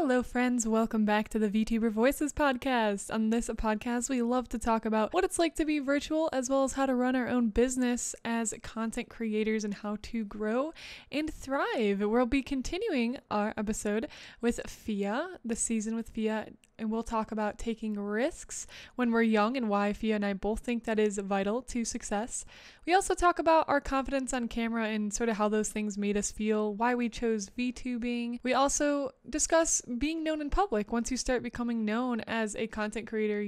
Hello friends, welcome back to the VTuber Voices podcast. On this podcast, we love to talk about what it's like to be virtual as well as how to run our own business as content creators and how to grow and thrive. We'll be continuing our episode with PHIA, the season with PHIA, and we'll talk about taking risks when we're young and why PHIA and I both think that is vital to success. We also talk about our confidence on camera and sort of how those things made us feel, why we chose VTubing. We also discuss being known in public. Once you start becoming known as a content creator,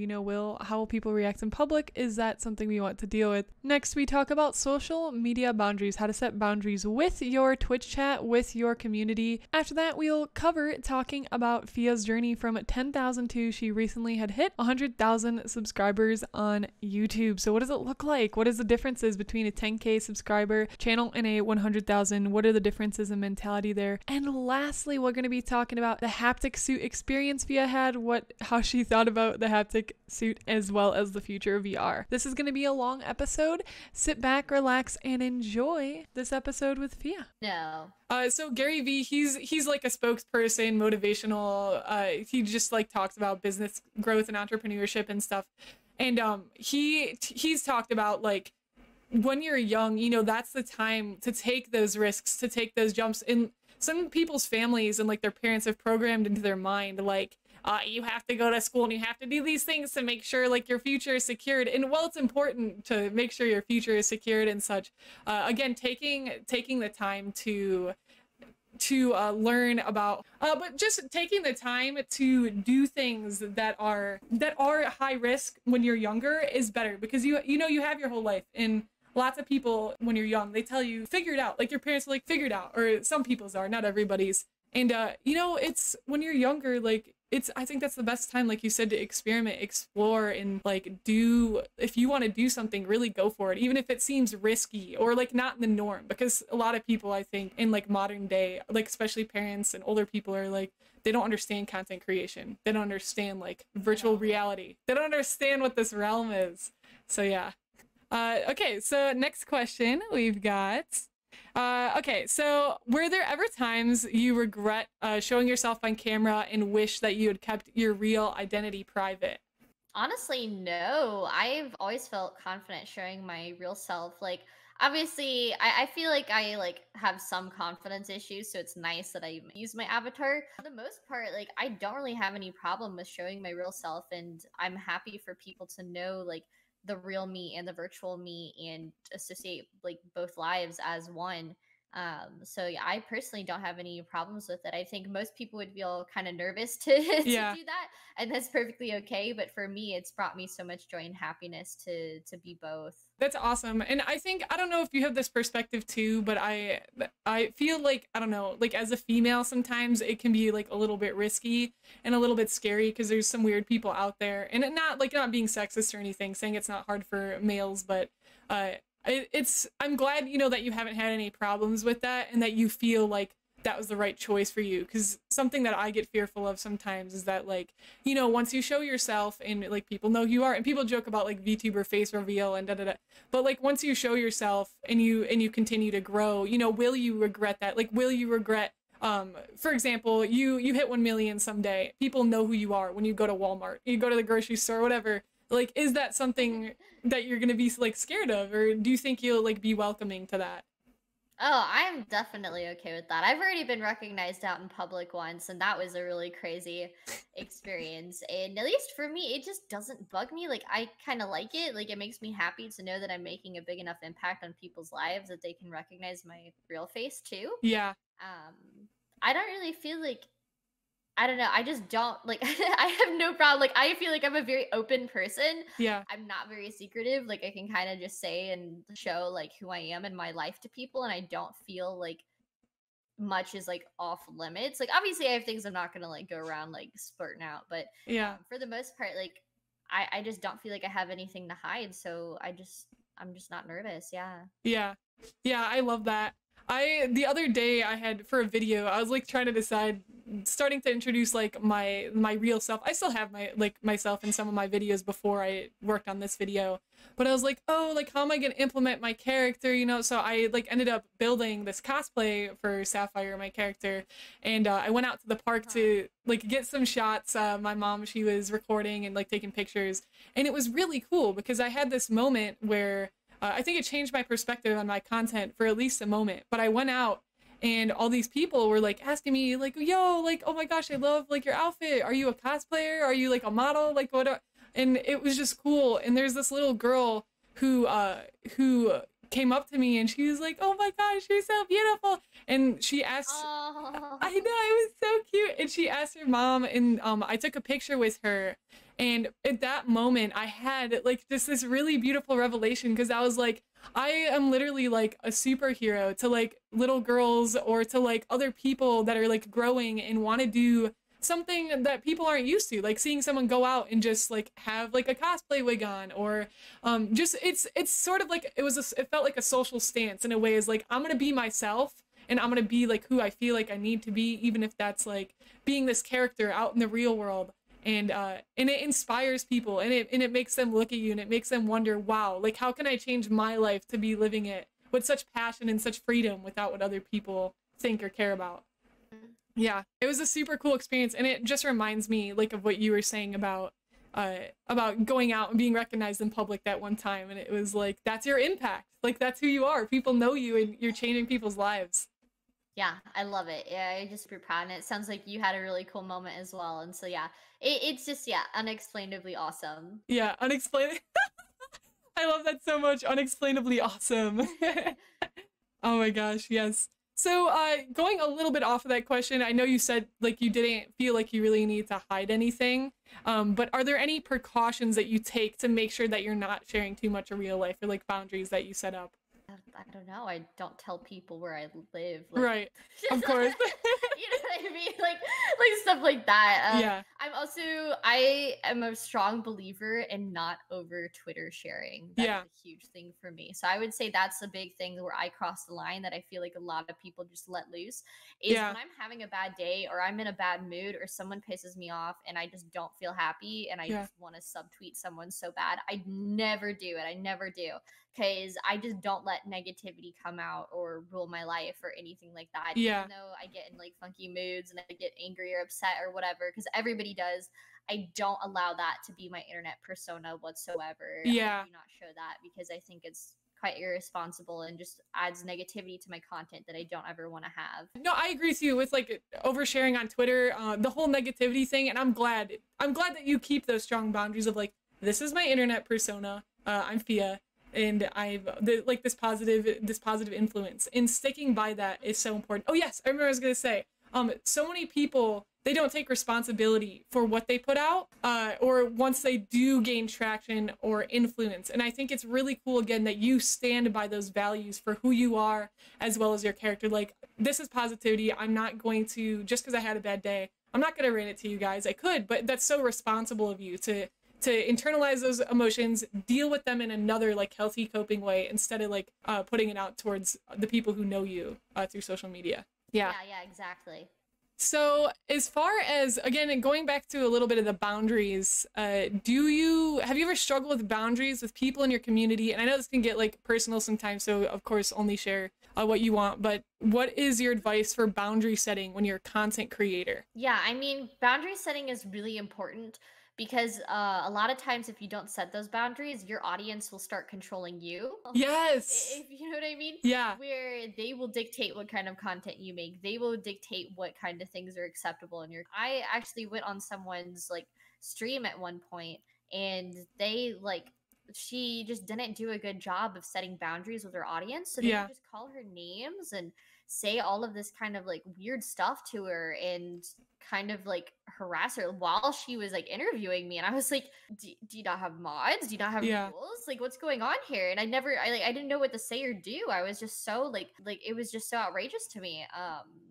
how will people react in public? Is that something we want to deal with? Next, we talk about social media boundaries, how to set boundaries with your Twitch chat, with your community. After that, we'll cover talking about PHIA's journey from 10,000 to she recently had hit 100,000 subscribers on YouTube. So what does it look like? What is the differences between a 10K subscriber channel and a 100,000? What are the differences in mentality there? And lastly, we're going to be talking about the haptic suit experience PHIA had, how she thought about the haptic suit as well as the future of VR. This is going to be a long episode. Sit back, relax, and enjoy this episode with PHIA. No. So Gary V, he's like a spokesperson, motivational. He just like talks about business growth and entrepreneurship and stuff. And he's talked about like when you're young, that's the time to take those risks, to take those jumps. And some people's families and like their parents have programmed into their mind like you have to go to school and you have to do these things to make sure like your future is secured. And while it's important to make sure your future is secured and such, again, taking the time to learn about, but just taking the time to do things that are high risk when you're younger is better, because you have your whole life. And lots of people when you're young, they tell you figure it out, like your parents are like figure it out, or some people's are, not everybody's. And it's when you're younger, like I think that's the best time, like you said, to experiment, explore, and like if you want to do something, really go for it, even if it seems risky or like not in the norm. Because a lot of people, I think, in like modern day, like especially parents and older people, are like, they don't understand content creation. They don't understand like virtual reality. They don't understand what this realm is. So yeah. Okay, so next question we've got. Okay, so were there ever times you regret showing yourself on camera and wish that you had kept your real identity private? Honestly, no. I've always felt confident showing my real self. Like, obviously, I feel like I have some confidence issues, so it's nice that I use my avatar. For the most part, like, I don't really have any problem with showing my real self, and I'm happy for people to know like the real me and the virtual me and associate like both lives as one. So yeah, I personally don't have any problems with it. I think most people would feel kind of nervous to do that, and that's perfectly okay. But for me, it's brought me so much joy and happiness to be both. That's awesome. And I think, I don't know if you have this perspective too, but I feel like, I don't know, like as a female, sometimes it can be like a little bit risky and a little bit scary because there's some weird people out there. And not being sexist or anything, saying it's not hard for males, but I'm glad, that you haven't had any problems with that and that you feel like that was the right choice for you. Because something that I get fearful of sometimes is that like, once you show yourself and like people know who you are, and people joke about like VTuber face reveal and da-da-da, but like once you show yourself and you continue to grow, will you regret that? Like, will you regret, for example, you hit 1 million someday, people know who you are when you go to Walmart, you go to the grocery store, whatever. Like, is that something that you're gonna be like scared of, or do you think you'll like be welcoming to that? Oh, I'm definitely okay with that. I've already been recognized out in public once, and that was a really crazy experience. And at least for me, it just doesn't bug me. Like, I kind of like it. Like, it makes me happy to know that I'm making a big enough impact on people's lives that they can recognize my real face too. Yeah. I don't really feel like, I don't know. I just don't like, I have no problem. Like, I feel like I'm a very open person. Yeah. I'm not very secretive. Like, I can kind of just say and show like who I am in my life to people. And I don't feel like much is like off limits. Like, obviously I have things I'm not going to like go around like spurting out. But yeah, for the most part, like I just don't feel like I have anything to hide. So I'm just not nervous. Yeah. Yeah. Yeah. I love that. The other day I had, for a video, I was like trying to decide, starting to introduce like my real self. I still have myself in some of my videos before I worked on this video, but I was like, oh, like how am I gonna implement my character, you know? So I like ended up building this cosplay for Syafire, my character, and I went out to the park to like get some shots. My mom, she was recording and like taking pictures, and it was really cool because I had this moment where I think it changed my perspective on my content for at least a moment. But I went out and all these people were like asking me like, yo, like, oh my gosh, I love like your outfit. Are you a cosplayer? Are you like a model? Like what? And it was just cool. And there's this little girl who came up to me and she was like, oh my gosh, you're so beautiful. And she asked, I know, it was so cute. And she asked her mom, and I took a picture with her. And at that moment, I had like just this really beautiful revelation, because I was like, I am literally like a superhero to like little girls or to like other people that are like growing and want to do something that people aren't used to, like seeing someone go out and just like have like a cosplay wig on, or just it's sort of like it felt like a social stance in a way, is like I'm gonna be myself and I'm gonna be like who I feel like I need to be, even if that's like being this character out in the real world. And it inspires people, and it makes them look at you, and it makes them wonder, wow, like how can I change my life to be living it with such passion and such freedom without what other people think or care about. Yeah, it was a super cool experience, and it just reminds me like of what you were saying about going out and being recognized in public that one time, and it was like, that's your impact, like that's who you are. People know you and you're changing people's lives. Yeah, I love it. Yeah, I'm just super proud. And it sounds like you had a really cool moment as well. And so, yeah, it's just, yeah, unexplainably awesome. Yeah, unexplainable. I love that so much. Unexplainably awesome. Oh my gosh, yes. So, going a little bit off of that question, I know you said like you didn't feel like you really need to hide anything, but are there any precautions that you take to make sure that you're not sharing too much of real life, or like boundaries that you set up? I don't know. I don't tell people where I live. Like, right. Of course. You know what I mean? Like stuff like that. Yeah. I am a strong believer in not over Twitter sharing. That's a huge thing for me. So I would say that's a big thing where I cross the line, that I feel like a lot of people just let loose, is when I'm having a bad day or I'm in a bad mood or someone pisses me off and I just don't feel happy and I just want to subtweet someone so bad. I never do it. I never do. Because I just don't let negativity come out or rule my life or anything like that. Even though I get in like funky moods and I get angry or upset or whatever, because everybody does, I don't allow that to be my internet persona whatsoever. I do not show that, because I think it's quite irresponsible and just adds negativity to my content that I don't ever want to have. No, I agree with you with like oversharing on Twitter, the whole negativity thing. And I'm glad that you keep those strong boundaries of like, this is my internet persona. I'm PHIA. And like this positive influence, and sticking by that is so important. Oh yes, I remember I was gonna say, so many people, they don't take responsibility for what they put out, or once they do gain traction or influence. And I think it's really cool, again, that you stand by those values for who you are as well as your character. Like, this is positivity. I'm not going to, just because I had a bad day, I'm not gonna rant it to you guys. I could, but that's so responsible of you to internalize those emotions, deal with them in another like healthy coping way, instead of like putting it out towards the people who know you through social media. Yeah, exactly. So as far as, again, going back to a little bit of the boundaries, have you ever struggled with boundaries with people in your community? And I know this can get like personal sometimes, so of course only share what you want, but what is your advice for boundary setting when you're a content creator? Yeah, I mean, boundary setting is really important, because a lot of times if you don't set those boundaries, your audience will start controlling you. Yes. If you know what I mean? Yeah. Where they will dictate what kind of content you make. They will dictate what kind of things are acceptable in your... I actually went on someone's like stream at one point, and they like... she just didn't do a good job of setting boundaries with her audience. So they would just call her names and say all of this kind of like weird stuff to her, and kind of like harass her while she was like interviewing me, and I was like, do you not have mods? Do you not have Yeah. rules? Like, what's going on here? And I didn't know what to say or do. I was just so like it was just so outrageous to me.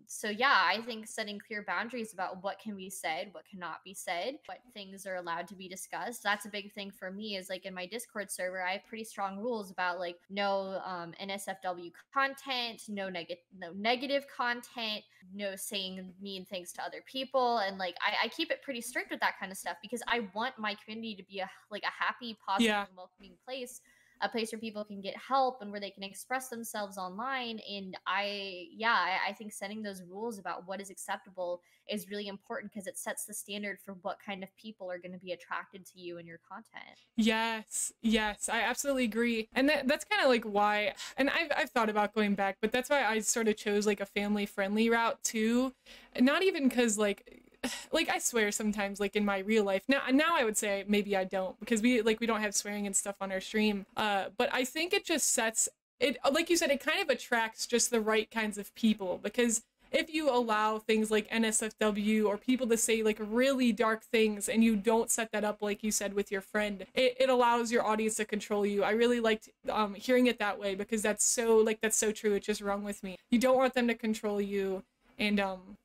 So yeah, I think setting clear boundaries about what can be said, what cannot be said, what things are allowed to be discussed, that's a big thing for me. Is like in my Discord server, I have pretty strong rules about like no NSFW content, no negative content, no saying mean things to other people, and like I keep it pretty strict with that kind of stuff because I want my community to be a happy, positive, Yeah. and welcoming place, a place where people can get help and where they can express themselves online. And I think setting those rules about what is acceptable is really important because it sets the standard for what kind of people are going to be attracted to you and your content. Yes, I absolutely agree. And that's kind of like why, and I've thought about going back, but that's why I sort of chose like a family friendly route too. Not even because like I swear sometimes like in my real life now I would say maybe I don't because we don't have swearing and stuff on our stream. But I think it just sets it, like you said, it kind of attracts just the right kinds of people, because if you allow things like NSFW or people to say like really dark things and you don't set that up, like you said, with your friend, it allows your audience to control you. I really liked hearing it that way because that's so true. It's just wrong with me. You don't want them to control you. And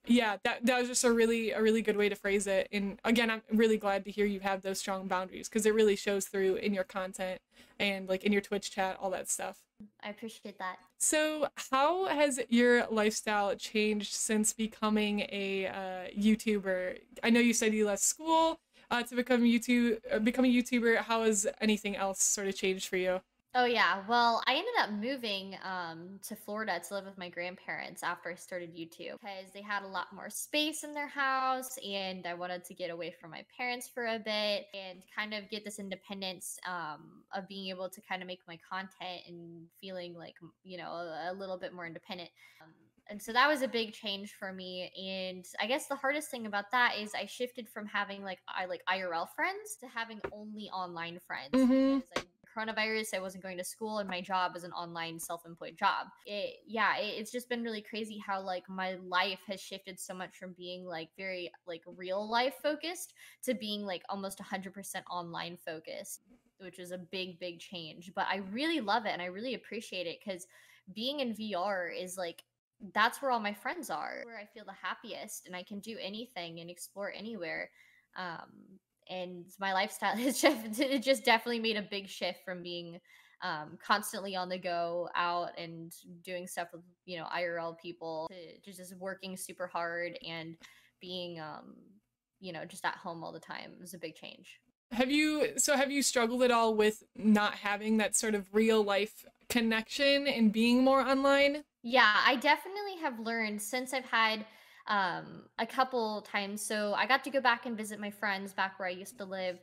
yeah, that was just a really good way to phrase it. And again, I'm really glad to hear you have those strong boundaries because it really shows through in your content and like in your Twitch chat, all that stuff. I appreciate that. So how has your lifestyle changed since becoming a YouTuber? I know you said you left school to become a YouTuber. How has anything else sort of changed for you? Oh yeah, well, I ended up moving to Florida to live with my grandparents after I started YouTube because they had a lot more space in their house, and I wanted to get away from my parents for a bit and kind of get this independence of being able to kind of make my content and feeling like, you know, a little bit more independent. And so that was a big change for me. And I guess the hardest thing about that is I shifted from having like IRL friends to having only online friends. Mm-hmm. Because coronavirus, I wasn't going to school, and my job is an online self-employed job. It's just been really crazy how like my life has shifted so much from being like very like real life focused to being like almost 100% online focused, which is a big change. But I really love it and I really appreciate it because being in VR is like, that's where all my friends are, where I feel the happiest and I can do anything and explore anywhere. And my lifestyle has just definitely made a big shift from being constantly on the go out and doing stuff with, you know, IRL people to just working super hard and being, you know, just at home all the time. It was a big change. Have you struggled at all with not having that sort of real life connection and being more online? Yeah, I definitely have learned since I've had a couple times. So I got to go back and visit my friends back where I used to live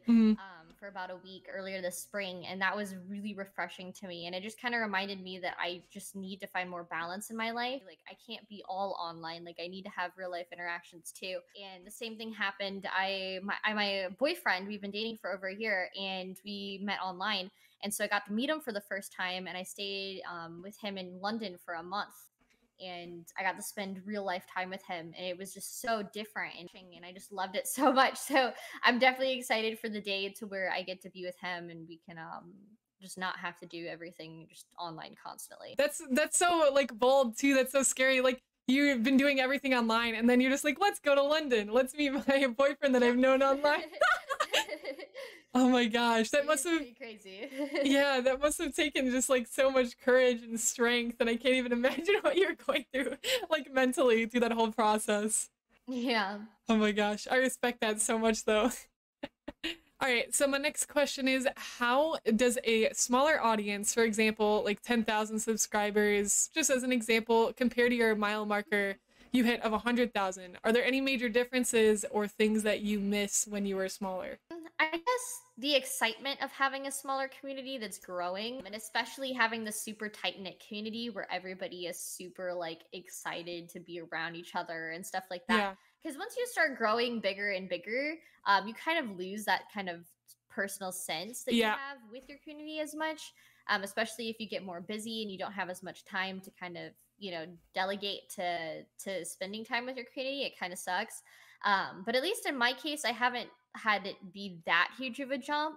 for about a week earlier this spring, and that was really refreshing to me. And it just kind of reminded me that I just need to find more balance in my life. Like I can't be all online. Like I need to have real life interactions too. And the same thing happened. My boyfriend, we've been dating for over a year, and we met online. And so I got to meet him for the first time, and I stayed with him in London for a month. And I got to spend real life time with him, and it was just so different, and I just loved it so much. So I'm definitely excited for the day to where I get to be with him and we can just not have to do everything just online constantly. That's so like bold too. That's so scary. Like you've been doing everything online and then you're just like, let's go to London. Let's meet my boyfriend that I've known online. Oh my gosh, that must have crazy. Yeah, that must have taken just like so much courage and strength, and I can't even imagine what you're going through like mentally through that whole process. Yeah. Oh my gosh, I respect that so much though. All right, so my next question is, how does a smaller audience, for example, like 10,000 subscribers, just as an example, compare to your mile marker you hit of 100,000? Are there any major differences or things that you miss when you were smaller? I guess the excitement of having a smaller community that's growing, and especially having the super tight-knit community where everybody is super like excited to be around each other and stuff like that. Yeah. Because once you start growing bigger and bigger, you kind of lose that kind of personal sense that you have with your community as much, especially if you get more busy and you don't have as much time to kind of, you know, delegate to spending time with your community. It kind of sucks. But at least in my case, I haven't had it be that huge of a jump.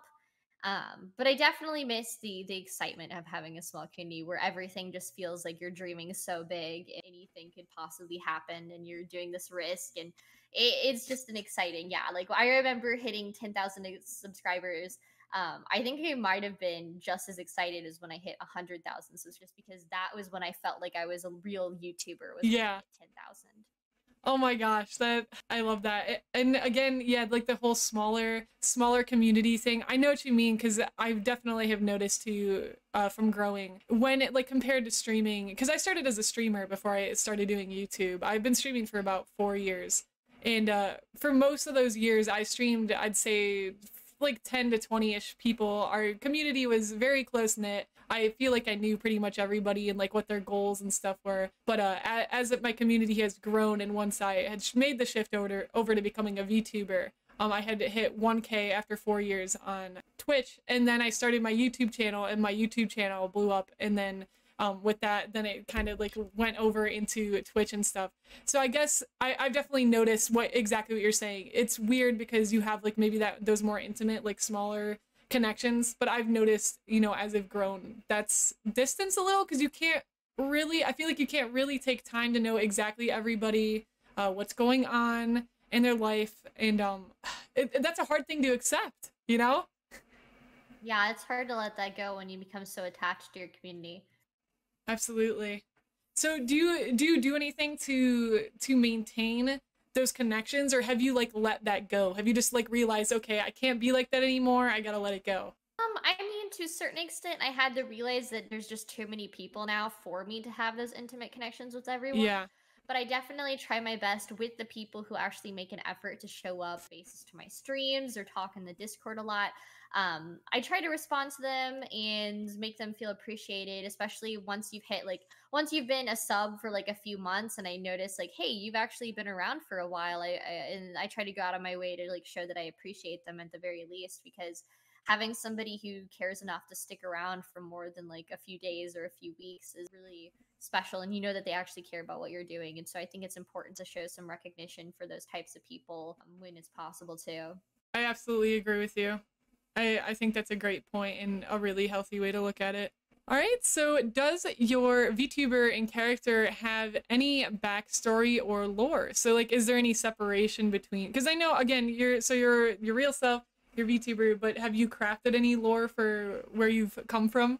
But I definitely miss the excitement of having a small community where everything just feels like you're dreaming so big, and anything could possibly happen, and you're doing this risk, and it's just an exciting, yeah. Like I remember hitting 10,000 subscribers. I think I might have been just as excited as when I hit 100,000. So it's just because that was when I felt like I was a real YouTuber, was when I hit 10,000. Oh my gosh, that I love that. And again, yeah, like the whole smaller community thing. I know what you mean, because I definitely have noticed too, from growing, when it like compared to streaming, because I started as a streamer before I started doing YouTube. I've been streaming for about 4 years, and for most of those years I streamed, I'd say like 10 to 20-ish people. Our community was very close knit. I feel like I knew pretty much everybody and like what their goals and stuff were. But as my community has grown, and once I had made the shift over to becoming a VTuber, I had to hit 1K after 4 years on Twitch, and then I started my YouTube channel, and my YouTube channel blew up, and then with that, then it kind of like went over into Twitch and stuff. So I guess I've definitely noticed exactly what you're saying. It's weird because you have like maybe those more intimate, like smaller connections, but I've noticed, you know, as I've grown, that's distance a little, because I feel like you can't really take time to know exactly everybody, what's going on in their life, and that's a hard thing to accept, you know? Yeah, it's hard to let that go when you become so attached to your community. Absolutely. So do you do anything to maintain those connections, or have you like let that go? Have you just like realized, okay, I can't be like that anymore, I gotta let it go? I mean, to a certain extent, I had to realize that there's just too many people now for me to have those intimate connections with everyone. Yeah. But I definitely try my best with the people who actually make an effort to show up faces to my streams or talk in the Discord a lot. I try to respond to them and make them feel appreciated, especially once you've been a sub for like a few months, and I notice like, hey, you've actually been around for a while. And I try to go out of my way to like show that I appreciate them at the very least, because having somebody who cares enough to stick around for more than like a few days or a few weeks is really special, and you know that they actually care about what you're doing. And so I think it's important to show some recognition for those types of people when it's possible too. I absolutely agree with you. I think that's a great point and a really healthy way to look at it. All right, so does your VTuber and character have any backstory or lore? So like, is there any separation between, because I know, again, you're your real self, you're VTuber, but have you crafted any lore for where you've come from?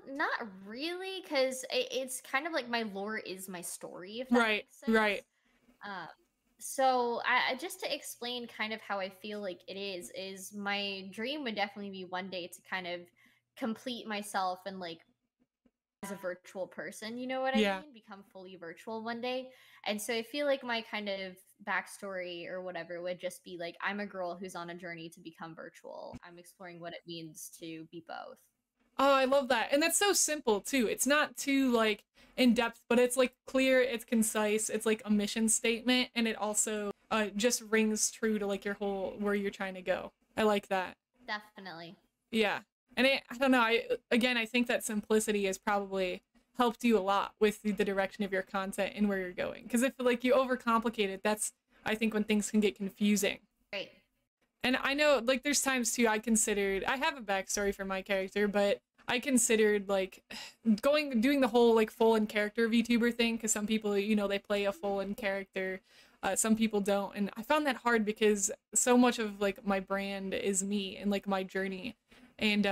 Not really, because it's kind of like my lore is my story, if that Right, makes sense. right. Um, so I just to explain kind of how I feel like it is my dream would definitely be one day to kind of complete myself and like as a virtual person, you know what I Yeah. mean? Become fully virtual one day. And so I feel like my kind of backstory or whatever would just be like, I'm a girl who's on a journey to become virtual. I'm exploring what it means to be both. Oh, I love that. And that's so simple too. It's not too like in depth, but it's like clear, it's concise, it's like a mission statement, and it also just rings true to like your whole where you're trying to go. I like that. Definitely. Yeah. And I don't know, I think that simplicity has probably helped you a lot with the direction of your content and where you're going. Because if like you overcomplicate it, that's I think when things can get confusing. Right. And I know, like, there's times too I have a backstory for my character, but I considered like doing the whole like full in character VTuber thing, because some people, you know, they play a full in character, some people don't, and I found that hard because so much of like my brand is me and like my journey, and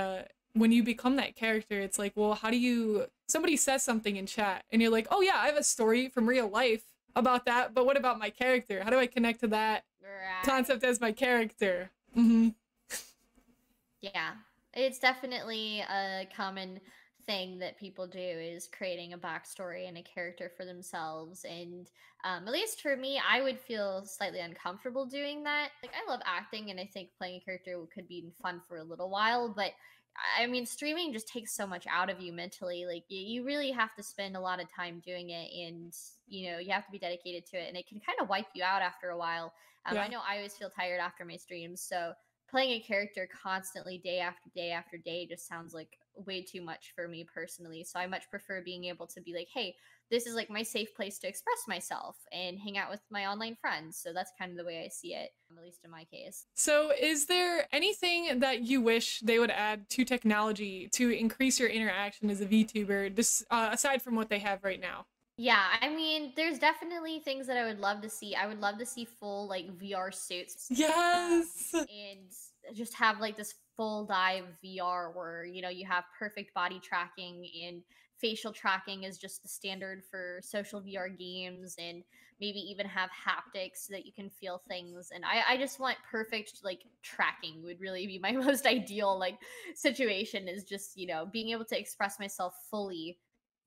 when you become that character, it's like, well, how do you? Somebody says something in chat, and you're like, oh yeah, I have a story from real life about that, but what about my character? How do I connect to that concept as my character? Mm-hmm. Yeah, it's definitely a common thing that people do, is creating a backstory and a character for themselves. And at least for me, I would feel slightly uncomfortable doing that. Like, I love acting, and I think playing a character could be fun for a little while, but I mean, streaming just takes so much out of you mentally. Like, you really have to spend a lot of time doing it, and you know, you have to be dedicated to it, and it can kind of wipe you out after a while. Yeah. I know I always feel tired after my streams, so playing a character constantly day after day after day just sounds like way too much for me personally. So I much prefer being able to be like, hey, this is like my safe place to express myself and hang out with my online friends. So that's kind of the way I see it, at least in my case. So is there anything that you wish they would add to technology to increase your interaction as a VTuber, just aside from what they have right now? Yeah, I mean, there's definitely things that I would love to see. I would love to see full like VR suits. Yes. And just have like this full dive VR where, you know, you have perfect body tracking and facial tracking is just the standard for social VR games, and maybe even have haptics so that you can feel things. And I just want perfect like tracking would really be my most ideal like situation, is just, you know, being able to express myself fully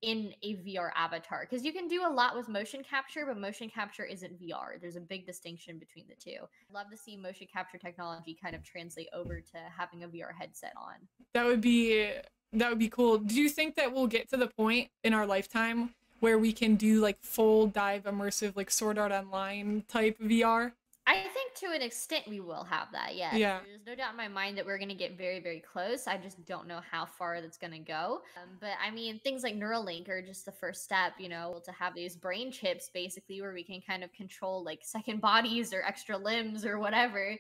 in a VR avatar, because you can do a lot with motion capture, but motion capture isn't VR. There's a big distinction between the two. I'd love to see motion capture technology kind of translate over to having a VR headset on. That would be cool. Do you think that we'll get to the point in our lifetime where we can do like full dive immersive like Sword Art Online type VR? I think to an extent we will have that, yes. Yeah. There's no doubt in my mind that we're going to get very, very close. I just don't know how far that's going to go. But I mean, things like Neuralink are just the first step, you know, to have these brain chips basically where we can kind of control like second bodies or extra limbs or whatever,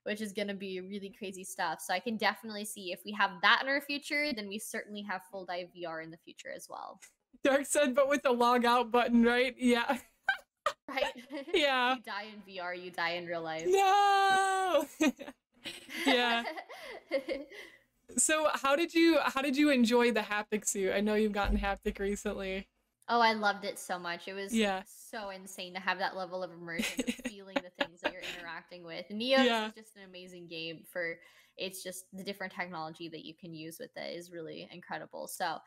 which is going to be really crazy stuff. So I can definitely see if we have that in our future, then we certainly have full dive VR in the future as well. Dark said, but with the log out button, right? Yeah. Right? Yeah. You die in VR, you die in real life. No. Yeah. So how did you enjoy the haptic suit? I know you've gotten haptic recently. Oh, I loved it so much. It was Yeah. so insane to have that level of immersion, of feeling the things that you're interacting with. Neo is just an amazing game for, it's just the different technology that you can use with it is really incredible. So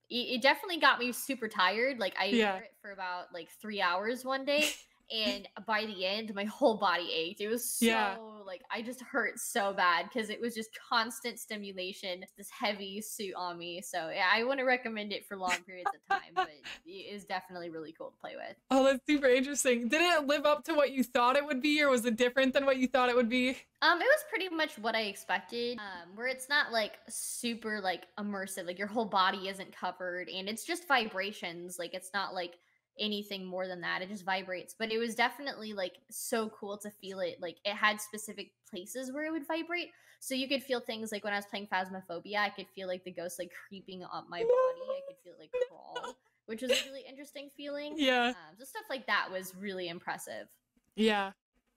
it definitely got me super tired. Like I wore it for about like 3 hours one day. And by the end, my whole body ached. It was so like, I just hurt so bad because it was just constant stimulation, this heavy suit on me. So yeah, I wouldn't recommend it for long periods of time, but it is definitely really cool to play with. Oh, that's super interesting. Did it live up to what you thought it would be, or was it different than what you thought it would be? It was pretty much what I expected, where it's not like super like immersive, like your whole body isn't covered and it's just vibrations. Like it's not like anything more than that, it just vibrates. But it was definitely like so cool to feel it. Like it had specific places where it would vibrate, so you could feel things like when I was playing Phasmophobia, I could feel like the ghost like creeping up my body. I could feel it like crawl, which was a really interesting feeling. Yeah. So stuff like that was really impressive. Yeah.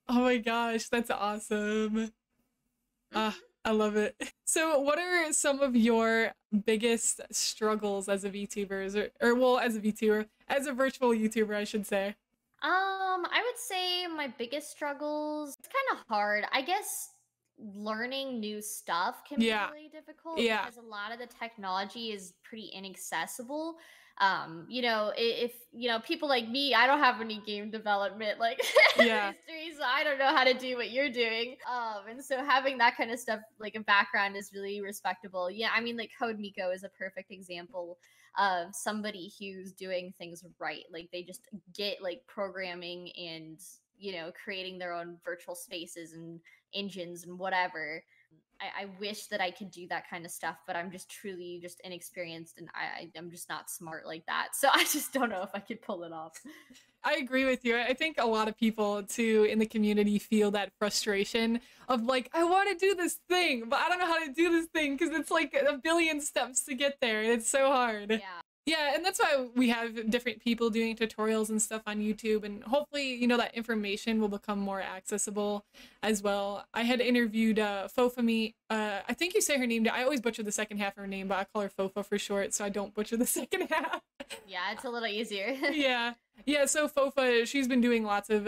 Oh my gosh, that's awesome. I love it. So what are some of your biggest struggles as a VTuber, or well, as a VTuber, as a virtual YouTuber, I should say? I would say my biggest struggles, it's kind of hard. I guess learning new stuff can be really difficult because a lot of the technology is pretty inaccessible. You know, if you know, people like me, I don't have any game development like history, so I don't know how to do what you're doing. And so having that kind of stuff like a background is really respectable. Yeah, I mean, like 𝐒𝐿 is a perfect example of somebody who's doing things right. Like they just get like programming and, you know, creating their own virtual spaces and engines and whatever. I wish that I could do that kind of stuff, but I'm just truly just inexperienced, and I'm just not smart like that. So I just don't know if I could pull it off. I agree with you. I think a lot of people too in the community feel that frustration of like, I want to do this thing, but I don't know how to do this thing because it's like a billion steps to get there and it's so hard. Yeah. Yeah, and that's why we have different people doing tutorials and stuff on YouTube, and hopefully, you know, that information will become more accessible as well. I had interviewed Fofami, I think you say her name, I always butcher the second half of her name, but I call her Fofa for short, so I don't butcher the second half. Yeah, it's a little easier. Yeah, so Fofa, she's been doing lots of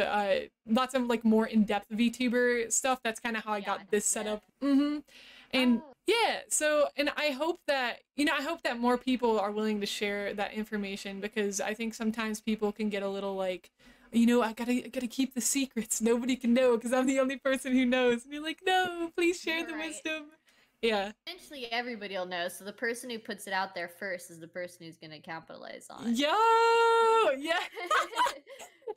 like more in-depth VTuber stuff. That's kind of how I got this set up. And yeah, so, and I hope that, you know, I hope that more people are willing to share that information, because I think sometimes people can get a little like, you know, I gotta keep the secrets. Nobody can know because I'm the only person who knows. And you're like, no, please share the wisdom. Yeah. Eventually everybody will know. So the person who puts it out there first is the person who's going to capitalize on it. Yo! Yeah.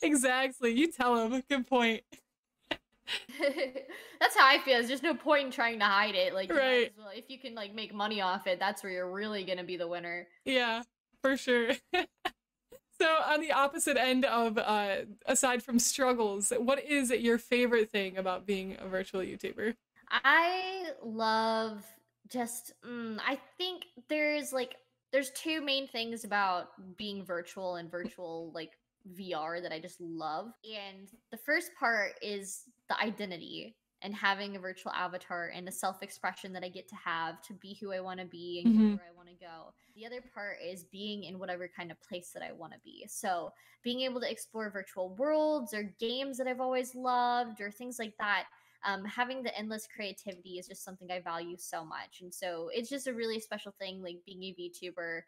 Exactly. You tell them. Good point. That's how I feel. There's just no point in trying to hide it. Like, you might Right. as well, if you can like make money off it, that's where you're really gonna be the winner. Yeah, for sure. So on the opposite end of aside from struggles, what is your favorite thing about being a virtual YouTuber? I love just I think there's two main things about being virtual and virtual like VR that I just love. And the first part is the identity and having a virtual avatar and the self-expression that I get to have to be who I want to be and go Mhm. where I want to go. The other part is being in whatever kind of place that I want to be. So, being able to explore virtual worlds or games that I've always loved or things like that, having the endless creativity is just something I value so much. And so it's just a really special thing, like being a VTuber,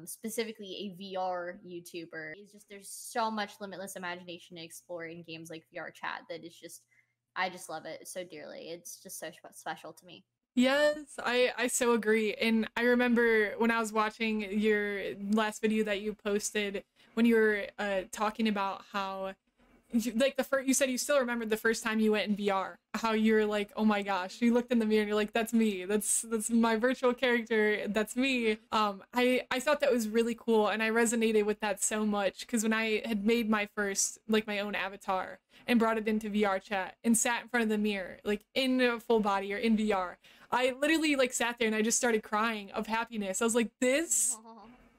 specifically a VR YouTuber. Is just there's so much limitless imagination to explore in games like VR Chat that is just, I just love it so dearly. It's just so special to me. Yes, I so agree. And I remember when I was watching your last video that you posted when you were talking about how like the first, you said you still remembered the first time you went in VR, how you're like, oh my gosh, you looked in the mirror and you're like, that's me, that's my virtual character, that's me. I thought that was really cool, and I resonated with that so much because when I had made my first like my own avatar and brought it into VR chat and sat in front of the mirror like in a full body or in VR, I literally like sat there and I just started crying of happiness. I was like, this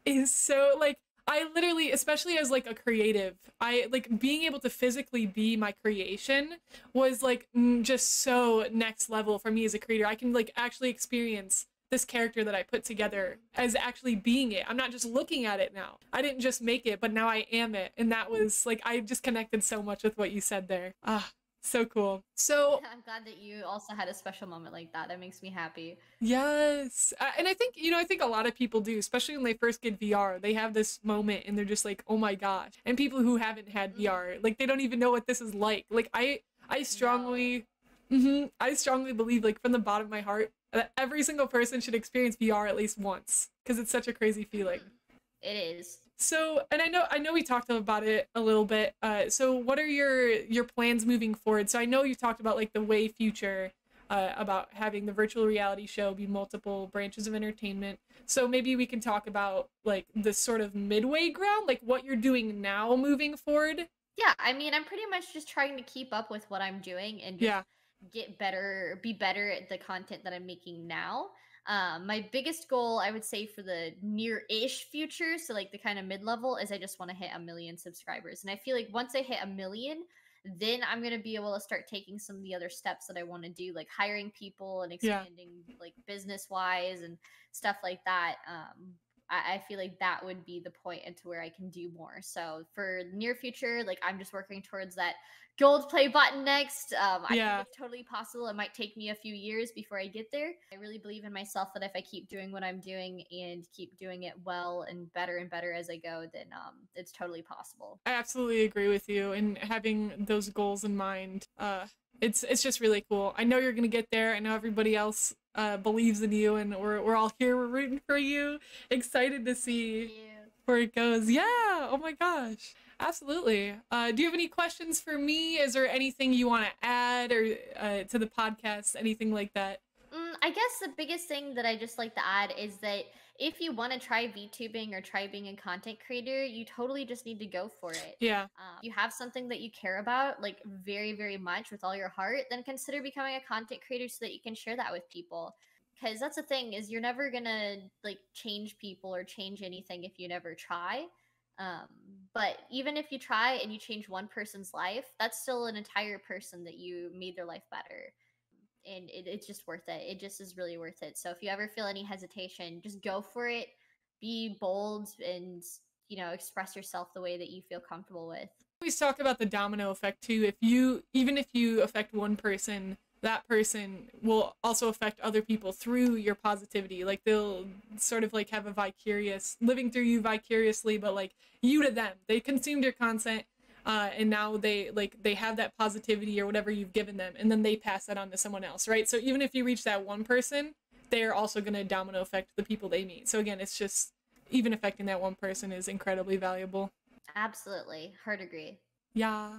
is so like, I literally, especially as like a creative, I like being able to physically be my creation was like just so next level for me as a creator. I can like actually experience this character that I put together as actually being it. I'm not just looking at it now. I didn't just make it, but now I am it. And that was like, I just connected so much with what you said there. Ah, so cool. So I'm glad that you also had a special moment like that. That makes me happy. yes. And I think, you know, I think a lot of people do, especially when they first get VR. They have this moment and they're just like, oh my gosh. And people who haven't had VR, like they don't even know what this is like. Like I strongly, I strongly believe, like from the bottom of my heart, that every single person should experience VR at least once because it's such a crazy feeling. It is. So, and I know we talked about it a little bit. So what are your plans moving forward? So I know you talked about like the way future, about having the virtual reality show be multiple branches of entertainment. So maybe we can talk about like the sort of midway ground, like what you're doing now moving forward. Yeah, I mean, I'm pretty much just trying to keep up with what I'm doing and just Yeah. get better, be better at the content that I'm making now. My biggest goal, I would say, for the near-ish future, so like the kind of mid-level, is I just want to hit 1 million subscribers. And I feel like once I hit 1 million, then I'm gonna be able to start taking some of the other steps that I want to do, like hiring people and Yeah. expanding like business-wise and stuff like that. I feel like that would be the point into where I can do more. So for the near future, like I'm just working towards that gold play button next. I think Yeah. it's totally possible. It might take me a few years before I get there. I really believe in myself that if I keep doing what I'm doing and keep doing it well and better as I go, then it's totally possible. I absolutely agree with you, and having those goals in mind, it's just really cool. I know you're gonna get there. I know everybody else believes in you, and we're all here. We're rooting for you. Excited to see Yeah. where it goes. Yeah. Oh my gosh. Absolutely. Do you have any questions for me? Is there anything you want to add or to the podcast? Anything like that? I guess the biggest thing that I just like to add is that if you want to try VTubing or try being a content creator, you totally just need to go for it. Yeah. You have something that you care about, like very, very much with all your heart, then consider becoming a content creator so that you can share that with people. Because that's the thing is you're never gonna like change people or change anything if you never try. Um, but even if you try and you change one person's life, that's still an entire person that you made their life better, and it's just worth it. It just is really worth it. So if you ever feel any hesitation, just go for it. Be bold and express yourself the way that you feel comfortable with. We always talk about the domino effect too. Even if you affect one person, that person will also affect other people through your positivity. Like they'll sort of like have a vicarious living through you vicariously, but like you to them. They consumed your content, and now they have that positivity or whatever you've given them, and then they pass that on to someone else, right? So even if you reach that one person, they're also going to domino effect the people they meet. So again, it's just even affecting that one person is incredibly valuable. Absolutely. Hard agree. Yeah.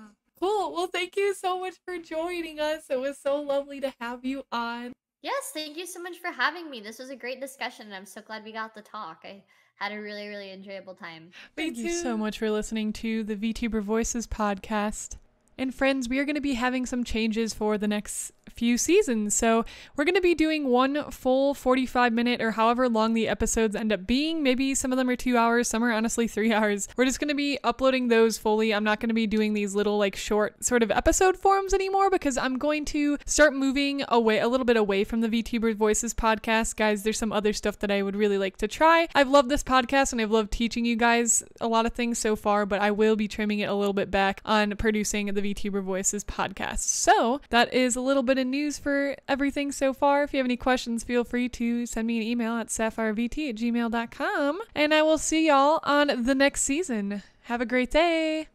Cool. Well, thank you so much for joining us. It was so lovely to have you on. Yes, thank you so much for having me. This was a great discussion, and I'm so glad we got to talk. I had a really, really enjoyable time. Thank you so much for listening to the VTuber Voices podcast. And friends, we are going to be having some changes for the next few seasons. So we're going to be doing one full 45-minute or however long the episodes end up being. Maybe some of them are 2 hours, some are honestly 3 hours. We're just going to be uploading those fully. I'm not going to be doing these little like short sort of episode forms anymore because I'm going to start moving away a little bit away from the VTuber Voices podcast. Guys, there's some other stuff that I would really like to try. I've loved this podcast and I've loved teaching you guys a lot of things so far, but I will be trimming it a little bit back on producing the VTuber Voices podcast. So that is a little bit of news for everything so far. If you have any questions, feel free to send me an email at 𝐒𝐿FireVT@gmail.com, and I will see y'all on the next season. Have a great day.